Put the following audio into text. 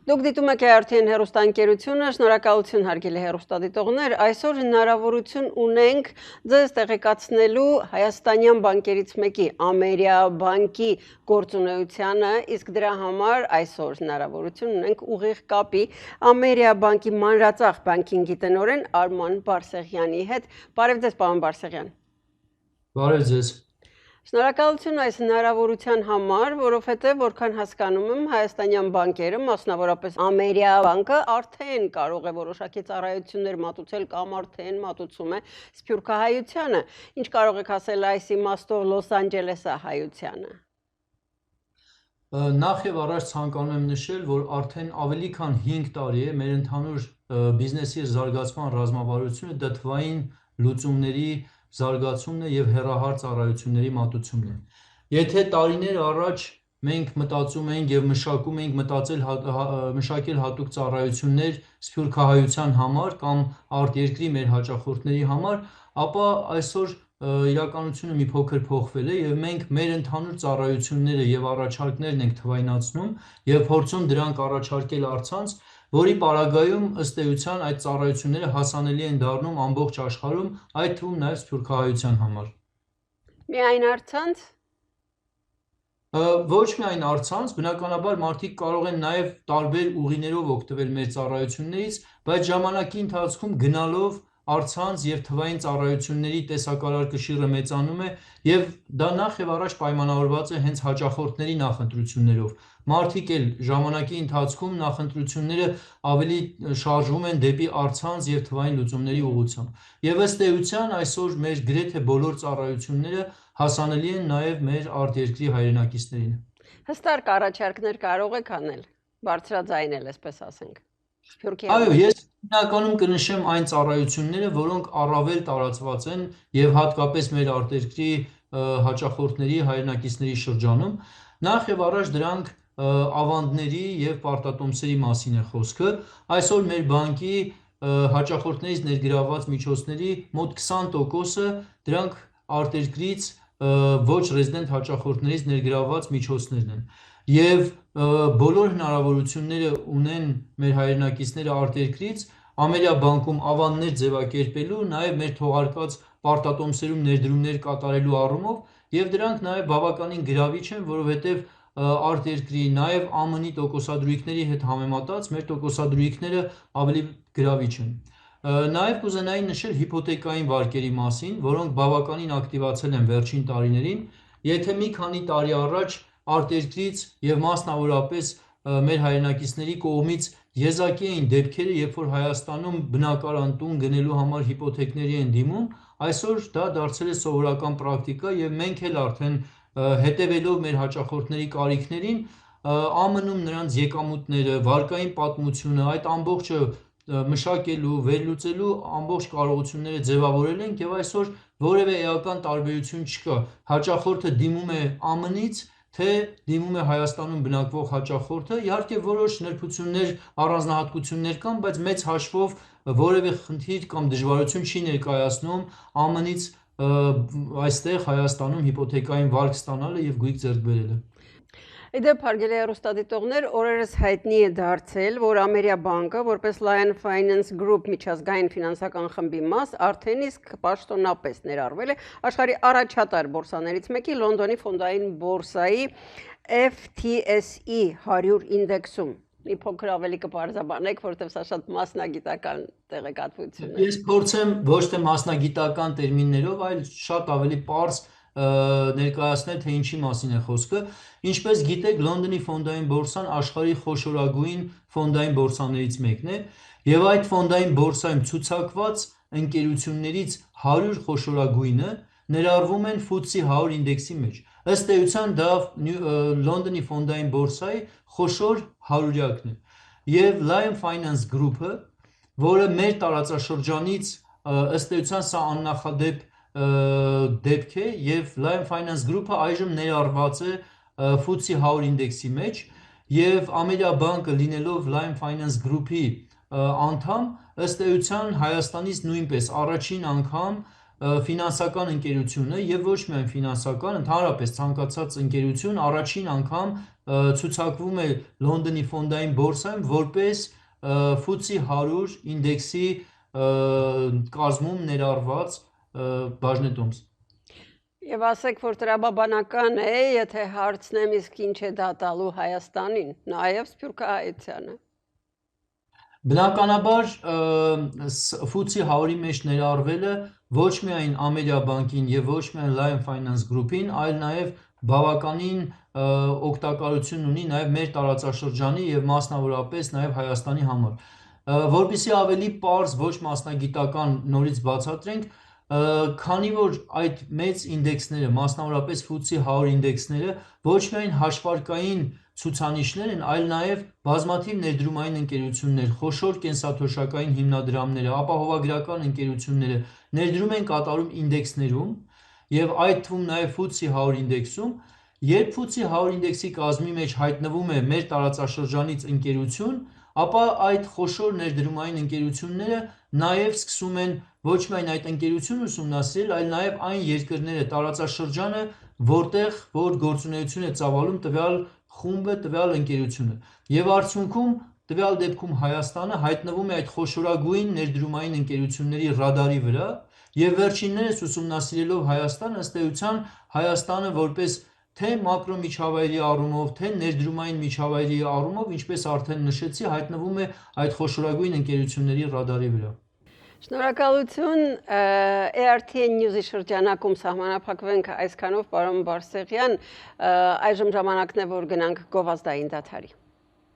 Դուք դիտում եք արդեն հեռուստաընկերությունը, շնորհակալություն հարգելի հեռուստադիտողներ, այսօր հնարավորություն ունենք ձեզ տեղեկացնելու հայաստանյան բանկերից մեկի Ամերիաբանկի գործունեությանը, իսկ դրա համար այսօր հնարավորություն ունենք ուղիղ կապի Ամերիաբանկի մանրածախ բանկինգի տնօրեն Արման Բարսեղյանի հետ։ Բարև ձեզ, պարոն Բարսեղյան։ Բարև ձեզ։ Շնորհակալություն այս հնարավորության համար, որովհետև որքան հասկանում եմ, հայաստանյան բանկերը, մասնավորապես Ամերիաբանկը արդեն կարող է որոշակի ծառայություններ մատուցել կամ արդեն մատուցում է սփյուռքահայությանը։ Ինչ կարող եք ասել այս իմաստով Լոս Անջելեսահայությանը։ Նախ եւ առաջ ցանկանում եմ նշել, որ արդեն ավելի քան 5 տարի է մեր ընդհանուր բիզնեսի զարգացման ռազմավարությունը դա թվային լուծումների զարգացումն է եւ հեռահար ծառայությունների մատուցումն է։ Եթե տարիներ առաջ մենք մտածում էինք եւ մշակում էինք մշակել հատուկ ծառայություններ սփյուռքահայության համար կամ արտերկրի մեր հաճախորդների համար, ապա այսօր իրականությունը մի փոքր փոխվել է եւ մենք մեր ընդհանուր ծառայությունները եւ առաջարկներն ենք թվայնացնում եւ փորձում դրանք առաջարկել առցանց, որի պարագայում ըստ էության այդ ծառայությունները հասանելի են դառնում ամբողջ աշխարհում, այդ թվում նաեւ սփյուռքահայության համար։ Միայն առցանց։ Ոչ միայն առցանց, բնականաբար մարդիկ կարող են նաեւ տարբեր ուղիներով օգտվել մեր ծառայություններից, բայց ժամանակի ընթացքում գնալով առցանց եւ թվային ծառայությունների տեսակարար մեծանում է եւ դա նախ եւ առաջ պայմանավորված է հենց հաճախորդների նախընտրություններով։ Մարդիկ էլ ժամանակի ընթացքում նախընտրությունները ավելի շարժվում են դեպի առցանց եւ թվային լուծումների ուղղությամբ։ Եվ ըստ էության այսօր մեր գրեթե բոլոր ծառայությունները հասանելի են նաեւ մեր արտերկրի հայրենակիցներին։ Հստակ առաջարկներ կարող եք անել, բարձրաձայնել, այսպես ասենք։ Այո, ես հիմնականում կնշեմ այն ծառայությունները, որոնք առավել տարածված են եւ հատկապես մեր արտերկրի հաճախորդների, հայրենակիցների շրջանում։ Նախ եւ առաջ դրանք ավանդների եւ պարտատոմսերի մասին է խոսքը։ Այսօր մեր բանկի հաճախորդներից ներգրավված միջոցների մոտ 20%-ը դրանք արտերկրից ոչ ռեզիդենտ հաճախորդներից ներգրավված միջոցներն են։ Եվ բոլոր հնարավորությունները ունեն մեր հայրենակիցները արտերկրից Ամերիաբանկում ավանդներ ձևակերպելու, նաև մեր թողարկած պարտատոմսերում ներդրումներ կատարելու առումով եւ դրանք նաև բավականին գրավիչ են, որովհետեւ արտերկրի նաև ԱՄՆ-ի տոկոսադրույքների հետ համեմատած մեր տոկոսադրույքները ավելի գրավիչ են։ Նաև կուզենայի նշել հիփոթեկային վարկերի մասին, որոնք բավականին ակտիվացել են վերջին տարիներին։ Եթե մի քանի տարի առաջ արտերկրից եւ մասնավորապես մեր հայրենակիցների կողմից եզակի էին դեպքերը, երբ որ Հայաստանում բնակարան տուն գնելու համար հիփոթեկների են դիմում, այսօր դա դարձել է սովորական պրակտիկա եւ մենք էլ արդեն հետևելով մեր հաճախորդների կարիքներին ԱՄՆ-ում նրանց եկամուտները, վարկային պատմությունը, այդ ամբողջը մշակելու, վերլուծելու ամբողջ կարողությունները ձևավորել ենք եւ այսօր որևէ էական տարբերություն չկա։ Հաճախորդը դիմում է ԱՄՆ-ից, թե դիմում է Հայաստանում բնակվող հաճախորդը, իհարկե որոշ նրբություններ, առանձնահատկություններ կան, բայց մեծ հաշվով որևէ խնդիր կամ դժվարություն չի ներկայացնում ԱՄՆ-ից այստեղ Հայաստանում հիփոթեկային վարկ ստանալը եւ գույք ձեռք բերելը։ Իդեպ հարգելի հեռուստադիտողներ, օրերս հայտնի է դարձել, որ Ամերիաբանկը, որպես Lion Finance Group միջազգային ֆինանսական խմբի մաս, արդեն իսկ պաշտոնապես ներառվել է աշխարհի առաջատար բորսաներից մեկի Լոնդոնի ֆոնդային բորսայի FTSE 100 ինդեքսում։ Մի փոքր ավելի կպարզաբանեք, որովհետև սա շատ մասնագիտական տեղեկատվություն է։ Ես փորձեմ ոչ թե մասնագիտական տերմիններով, այլ շատ ավելի պարզ ներկայացնել, թե ինչի մասին է խոսքը։ Ինչպես գիտեք, Լոնդոնի ֆոնդային բորսան աշխարհի խոշորագույն ֆոնդային բորսաներից մեկն է, եւ այդ ֆոնդային բորսայում ցուցակված ընկերություններից 100 խոշորագույնը ներառվում են FTSE 100 ինդեքսի մեջ։ Ըստ էության դա Լոնդոնի ֆոնդային բորսայի խոշոր հարյուրյակն է։ Եվ Lion Finance Group-ը, որը մեր տարածաշրջանից ըստ էության սա աննախադեպ դեպք է եւ Lion Finance Group-ը այժմ ներառված է FTSE 100 ինդեքսի մեջ եւ Ամերիաբանկը լինելով Lion Finance Group-ի անդամ ըստ էության Հայաստանից նույնպես առաջին անգամ ֆինանսական ընկերությունը եւ ոչ միայն ֆինանսական, ընդհանրապես ցանկացած ընկերություն առաջին անգամ ցուցակվում է Լոնդոնի ֆոնդային բորսայում որպես FTSE 100 ինդեքսի կազմում ներառված բաժնետոմս։ Եվ ասեք, որ տրամաբանական է, եթե հարցնեմ, իսկ ինչ է դա տալու Հայաստանին, նաև Սփյուռքահայությանը։ Բնականաբար FTSE 100-ի մեջ ներառվելը ոչ միայն Ամերիաբանկին եւ ոչ միայն Lion Finance Group-ին, այլ նաեւ բավականին օգտակարություն ունի նաեւ մեր տարածաշրջանի եւ մասնավորապես նաեւ Հայաստանի համար։ Որպեսզի ավելի պարզ ոչ մասնագիտական նորից բացատրենք, քանի որ այդ մեծ ինդեքսները, մասնավորապես FTSE 100 ինդեքսները ոչ միայն հաշվարկային ցուցանիշներ են, այլ նաև բազմաթիվ ներդրումային ընկերություններ, խոշոր կենսաթոշակային հիմնադրամները, ապահովագրական ընկերությունները ներդրում են կատարում ինդեքսներում եւ այդ թվում նաև FTSE 100 ինդեքսում, երբ FTSE 100 ինդեքսի կազմի մեջ հայտնվում է մեր տարածաշրջանից ընկերություն, ապա այդ խոշոր ներդրումային ընկերությունները նաև սկսում են ոչ միայն այդ ընկերությունը ուսումնասիրել, այլ նաև այն երկրները, տարածաշրջանը, որտեղ որ գործունեություն է ծավալում տվյալ խումբը, տվյալ ընկերությունը։ Եվ արդյունքում տվյալ դեպքում Հայաստանը հայտնվում է այդ խոշորագույն ներդրումային ընկերությունների ռադարի վրա, եւ վերջիններս ուսումնասիրելով Հայաստանը, ըստ էության Հայաստանը որպես թե մակրո միջավայրի առումով, թե ներդրումային միջավայրի առումով, ինչպես արդեն նշեցի, հայտնվում է այդ խոշորագույն ընկերությունների ռադարի վրա։ Շնորհակալություն ARTN News-ի շրջանակում սահմանափակվենք այսքանով, պարոն Բարսեղյան, այժմ ժամանակն է, որ գնանք գովազդային դադարի։